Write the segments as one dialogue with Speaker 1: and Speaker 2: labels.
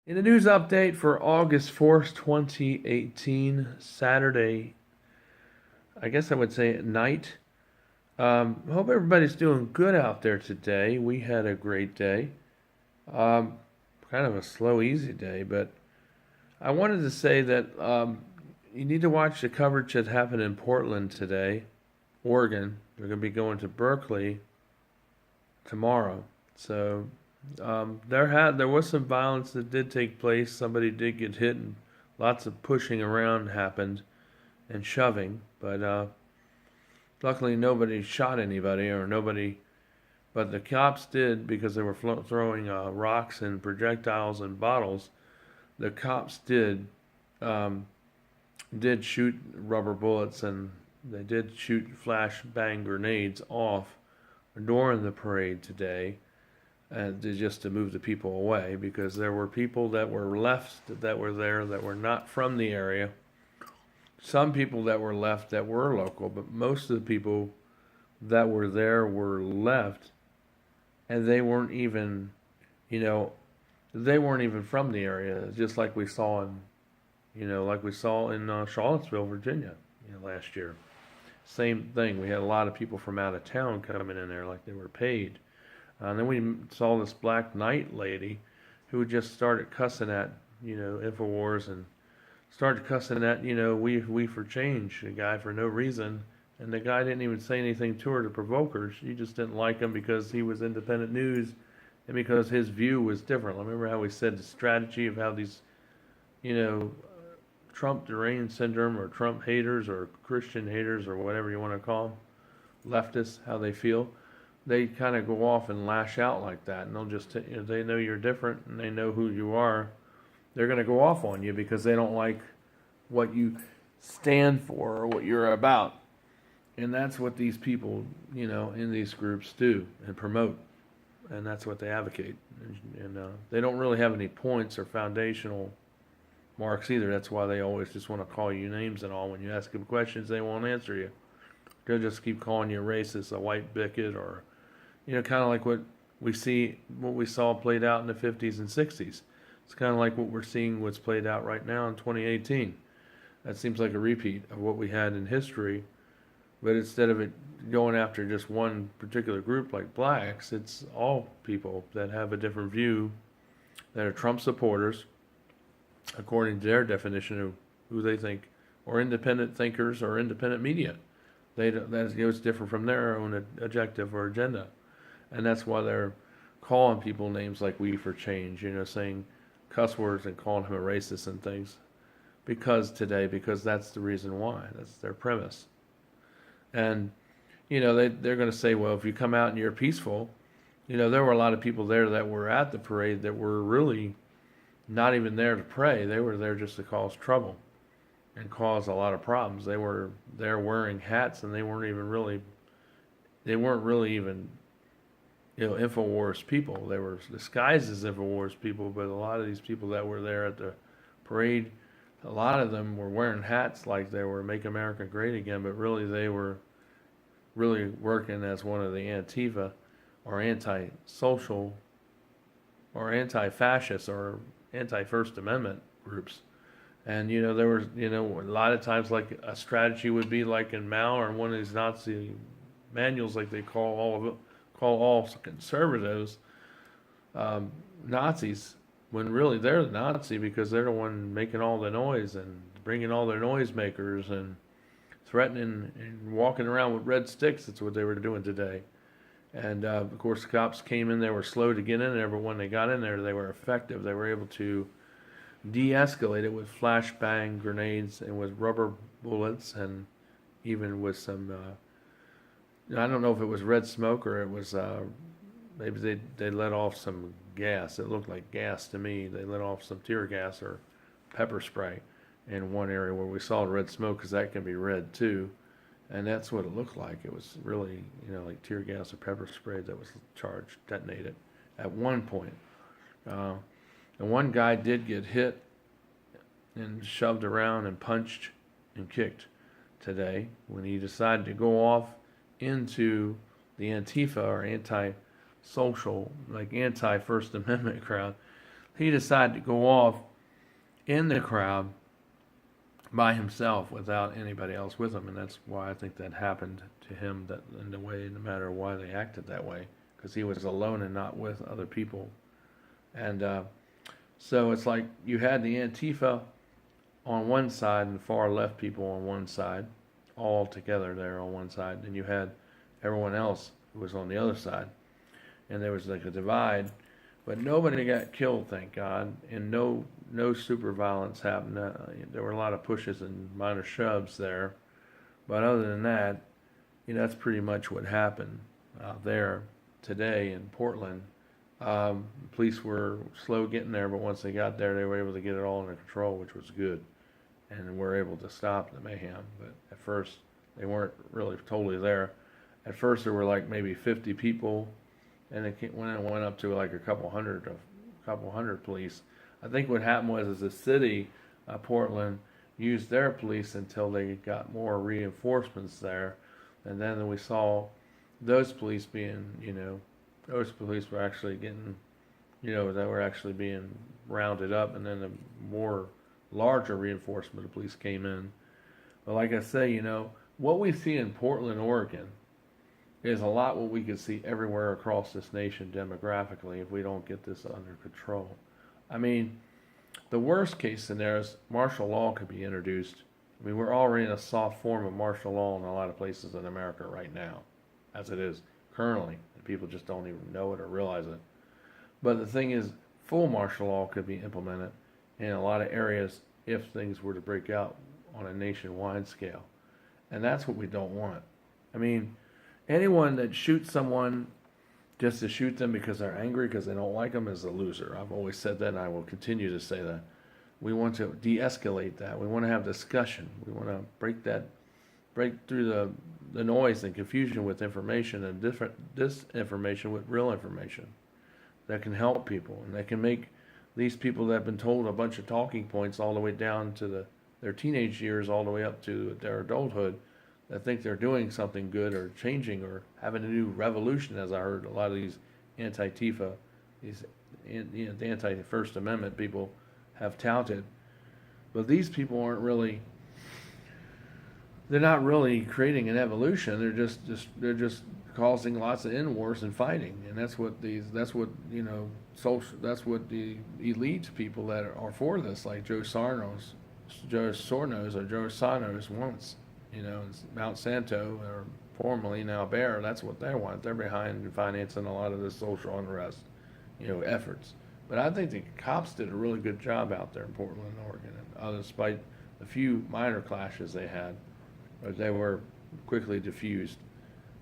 Speaker 1: In the news update for August 4th, 2018, Saturday, I guess I would say at night. Hope everybody's doing good out there today. We had a great day. Um, Kind of a slow, easy day, but I wanted to say that you need to watch the coverage that happened in Portland today, Oregon. They're going to be going to Berkeley tomorrow. So there was some violence that did take place. Somebody did get hit, and lots of pushing around happened and shoving. But luckily, nobody shot anybody or nobody. But the cops did because they were throwing rocks and projectiles and bottles. The cops um, did shoot rubber bullets and they did shoot flashbang grenades off during the parade today just to move the people away because there were people that were left that were there that were not from the area. Some people that were left that were local, but most of the people that were there were left and they weren't even, you know, they weren't even from the area, just like we saw in Charlottesville, Virginia, last year. Same thing. We had a lot of people from out of town coming in there like they were paid. And then we saw this black knight lady who just started cussing at, InfoWars and started cussing at, we for change, the guy for no reason. And the guy didn't even say anything to her to provoke her. She just didn't like him because he was independent news and because his view was different. Remember how we said the strategy of how these, you know, Trump deranged syndrome or Trump haters or Christian haters or whatever you want to call them, leftists, how they feel. They kind of go off and lash out like that, and they'll just, they know you're different and they know who you are. They're going to go off on you because they don't like what you stand for or what you're about. And that's what these people, in these groups do and promote. And that's what they advocate. And they don't really have any points or foundational marks either. That's why they always just want to call you names and all. When you ask them questions, they won't answer you. They'll just keep calling you a racist, a white bigot, or, kind of like what we saw played out in the 50s and 60s. It's kind of like what we're seeing what's played out right now in 2018. That seems like a repeat of what we had in history. But instead of it going after just one particular group like blacks, it's all people that have a different view, that are Trump supporters, according to their definition of who they think, or independent thinkers or independent media. It's different from their own objective or agenda, and that's why they're calling people names like "We for Change," saying cuss words and calling him a racist and things, because that's the reason why. That's their premise. And, they're going to say, well, if you come out and you're peaceful, there were a lot of people there that were at the parade that were really not even there to pray. They were there just to cause trouble and cause a lot of problems. They were there wearing hats and they weren't really even, InfoWars people. They were disguised as InfoWars people, but a lot of these people that were there at the parade, a lot of them were wearing hats like they were Make America Great Again, but really they were really working as one of the Antifa or anti-social or anti-fascist or anti-First Amendment groups. And, there was, a lot of times like a strategy would be like in Mao or one of these Nazi manuals, like they call all conservatives Nazis, when really they're the Nazi because they're the one making all the noise and bringing all their noisemakers and threatening and walking around with red sticks. That's what they were doing today. And of course, the cops came in. They were slow to get in there, but when they got in there, they were effective. They were able to de-escalate it with flashbang grenades and with rubber bullets and even with some. I don't know if it was red smoke or it was maybe they let off some gas. It looked like gas to me. They let off some tear gas or pepper spray in one area where we saw red smoke, because that can be red too. And that's what it looked like. It was really, like tear gas or pepper spray that was charged, detonated at one point. And one guy did get hit and shoved around and punched and kicked today when he decided to go off into the Antifa or anti-social, like anti-First Amendment crowd. he decided to go off in the crowd by himself without anybody else with him, and that's why I think that happened to him. That in the way, no matter why they acted that way, because he was alone and not with other people, and so it's like you had the Antifa on one side and the far left people on one side, all together there on one side, and you had everyone else who was on the other side, and there was like a divide, but nobody got killed, thank God, and no super violence happened. There were a lot of pushes and minor shoves there, but other than that, that's pretty much what happened out there today in Portland. Police were slow getting there, but once they got there, they were able to get it all under control, which was good, and were able to stop the mayhem. But at first, they weren't really totally there. At first, there were like maybe 50 people, and it went up to like a couple hundred police. I think what happened was the city, Portland, used their police until they got more reinforcements there, and then we saw those police those police were actually getting, they were actually being rounded up, and then the more larger reinforcement of police came in. But like I say, what we see in Portland, Oregon, is a lot what we could see everywhere across this nation demographically if we don't get this under control. I mean, the worst case scenario is martial law could be introduced. I mean, we're already in a soft form of martial law in a lot of places in America right now, as it is currently. And people just don't even know it or realize it. But the thing is, full martial law could be implemented in a lot of areas if things were to break out on a nationwide scale. And that's what we don't want. I mean, anyone that shoots someone just to shoot them because they're angry, because they don't like them, is a loser. I've always said that, and I will continue to say that. We want to de-escalate that. We want to have discussion. We want to break through the noise and confusion with information and different disinformation with real information that can help people, and that can make these people that have been told a bunch of talking points all the way down to their teenage years all the way up to their adulthood, that think they're doing something good or changing or having a new revolution, as I heard a lot of these anti-Tifa, the anti-First Amendment people have touted. But these people aren't really, they're not really creating an evolution. They're just causing lots of wars and fighting, and that's what the elite people that are for this, like Joe Sarnos wants. Mount Santo, or formerly now Bear, that's what they want. They're behind financing a lot of the social unrest, efforts. But I think the cops did a really good job out there in Portland, Oregon, despite the few minor clashes they had, but they were quickly diffused,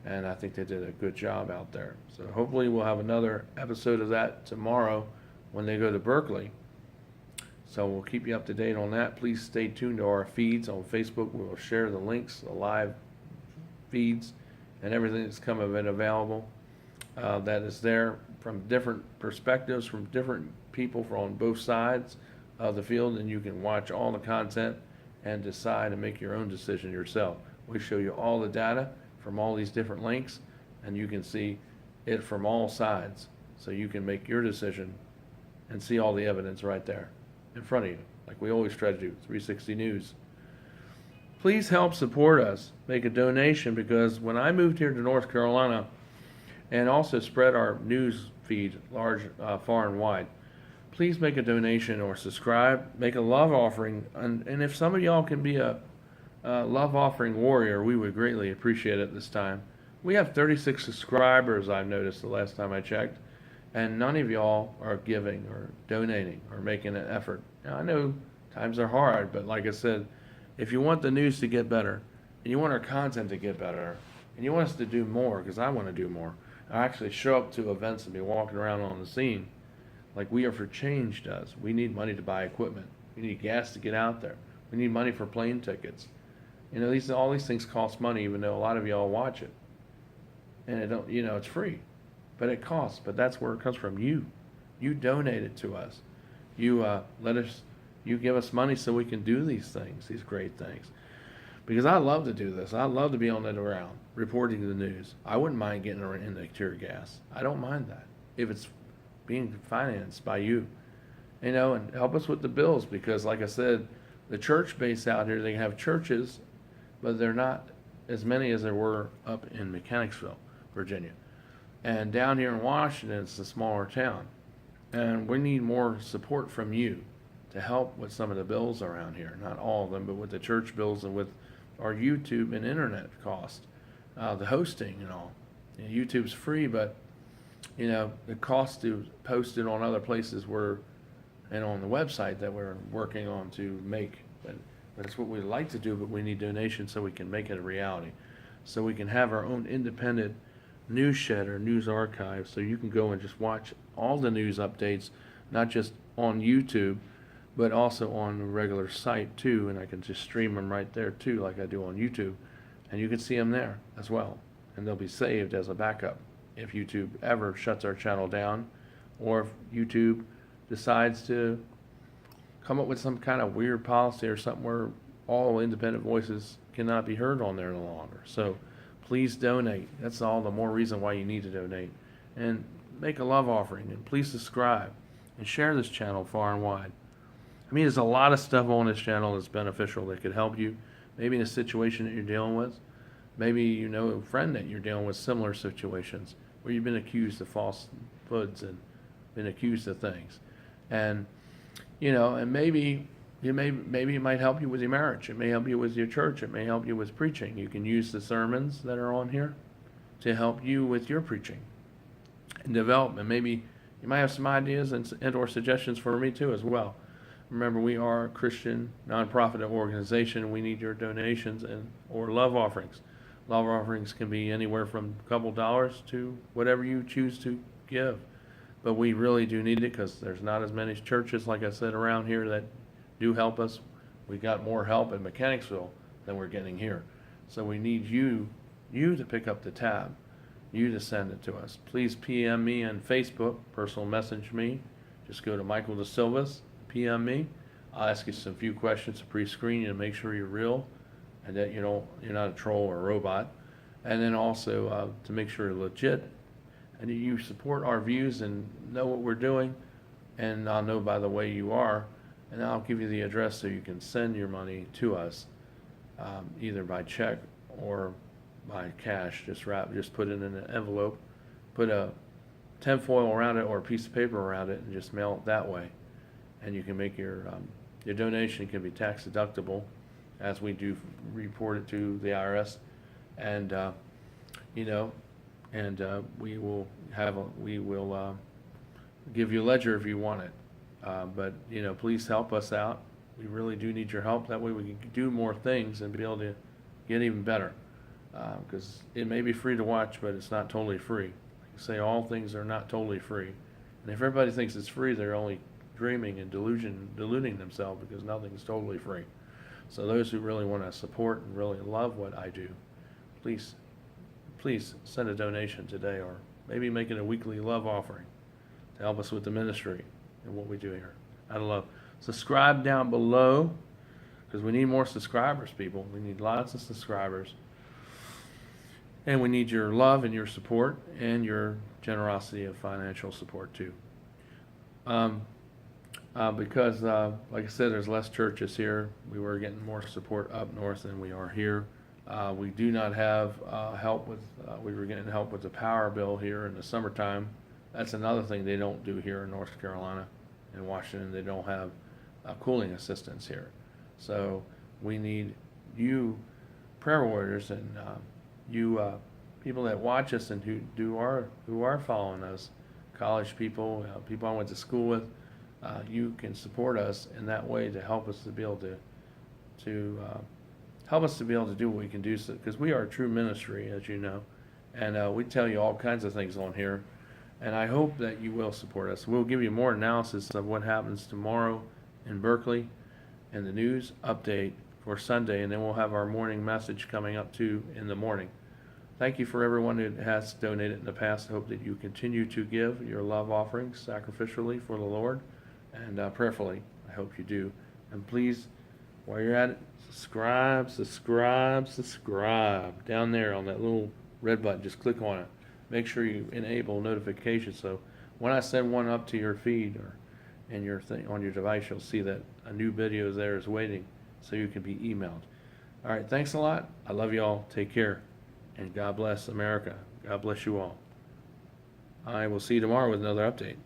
Speaker 1: and I think they did a good job out there. So hopefully we'll have another episode of that tomorrow when they go to Berkeley. So we'll keep you up to date on that. Please stay tuned to our feeds on Facebook. We will share the links, the live feeds, and everything that's come of it available. That is there from different perspectives, from different people from both sides of the field, and you can watch all the content and decide and make your own decision yourself. We show you all the data from all these different links, and you can see it from all sides, so you can make your decision and see all the evidence right there in front of you, like we always try to do. 360 News. Please help support us. Make a donation, because when I moved here to North Carolina, and also spread our news feed far and wide, please make a donation or subscribe. Make a love offering, and if some of y'all can be a love offering warrior, we would greatly appreciate it this time. We have 36 subscribers, I've noticed the last time I checked, and none of y'all are giving or donating or making an effort. Now, I know times are hard, but like I said, if you want the news to get better, and you want our content to get better, and you want us to do more, because I want to do more, I actually show up to events and be walking around on the scene like We Are for Change does. We need money to buy equipment. We need gas to get out there. We need money for plane tickets. All these things cost money, even though a lot of y'all watch it. And it's free. But it costs. But that's where it comes from. You donate it to us. You give us money so we can do these things, these great things. Because I love to do this. I love to be on the ground, reporting the news. I wouldn't mind getting in the tear gas. I don't mind that if it's being financed by you. and help us with the bills, because like I said, the church base out here, they have churches, but they're not as many as there were up in Mechanicsville, Virginia. And down here in Washington, it's a smaller town. And we need more support from you to help with some of the bills around here. Not all of them, but with the church bills and with our YouTube and internet cost, the hosting and all. YouTube's free, but the cost to post it on other places and on the website that we're working on to make. But it's what we'd like to do, but we need donations so we can make it a reality. So we can have our own independent news shed or news archive, so you can go and just watch all the news updates, not just on YouTube, but also on the regular site too, and I can just stream them right there too, like I do on YouTube, and you can see them there as well, and they'll be saved as a backup if YouTube ever shuts our channel down, or if YouTube decides to come up with some kind of weird policy or something where all independent voices cannot be heard on there no longer. So please donate. That's all the more reason why you need to donate. And make a love offering, and please subscribe and share this channel far and wide. I mean, there's a lot of stuff on this channel that's beneficial that could help you, maybe in a situation that you're dealing with. Maybe you know a friend that you're dealing with similar situations where you've been accused of falsehoods and been accused of things. And and maybe it might help you with your marriage. It may help you with your church. It may help you with preaching. You can use the sermons that are on here to help you with your preaching and development. Maybe you might have some ideas and or suggestions for me too as well. Remember, we are a Christian nonprofit organization. We need your donations or love offerings. Love offerings can be anywhere from a couple dollars to whatever you choose to give. But we really do need it, because there's not as many churches, like I said, around here that do help us. We got more help in Mechanicsville than we're getting here. So we need you to pick up the tab, you to send it to us. Please PM me on Facebook, personal message me. Just go to Michael DeSilvas, PM me. I'll ask you some few questions to pre-screen you to make sure you're real and that you're not a troll or a robot. And then also to make sure you're legit and you support our views and know what we're doing. And I'll know by the way you are. And I'll give you the address so you can send your money to us, either by check or by cash. Just put it in an envelope, put a tinfoil around it or a piece of paper around it, and just mail it that way. And you can make your donation can be tax deductible, as we do report it to the IRS, and we will give you a ledger if you want it. But please help us out. We really do need your help. That way we can do more things and be able to get even better. Because it may be free to watch, but it's not totally free. Like I say, all things are not totally free. And if everybody thinks it's free, they're only dreaming and deluding themselves, because nothing's totally free. So those who really want to support and really love what I do, please send a donation today, or maybe make it a weekly love offering to help us with the ministry and what we do here. I'd love. Subscribe down below, because we need more subscribers, people. We need lots of subscribers. And we need your love and your support and your generosity of financial support too. Because, like I said, there's less churches here. We were getting more support up north than we are here. We do not have help with, we were getting help with the power bill here in the summertime. That's another thing they don't do here in North Carolina. In Washington, they don't have cooling assistance here. So we need you, prayer warriors, and you people that watch us and who are following us, college people, people I went to school with. You can support us in that way to help us to be able to help us to be able to do what we can do, because we are a true ministry, as you know, and we tell you all kinds of things on here, and I hope that you will support us. We'll give you more analysis of what happens tomorrow in Berkeley and the news update for Sunday, and then we'll have our morning message coming up too in the morning. Thank you for everyone who has donated in the past. I hope that you continue to give your love offerings sacrificially for the Lord, and prayerfully. I hope you do. And please, while you're at it, subscribe down there on that little red button. Just click on it. Make sure you enable notifications, so when I send one up to your feed or and your thing on your device, you'll see that a new video there is waiting, so you can be emailed. All right, thanks a lot. I love you all. Take care, and God bless America. God bless you all. I will see you tomorrow with another update.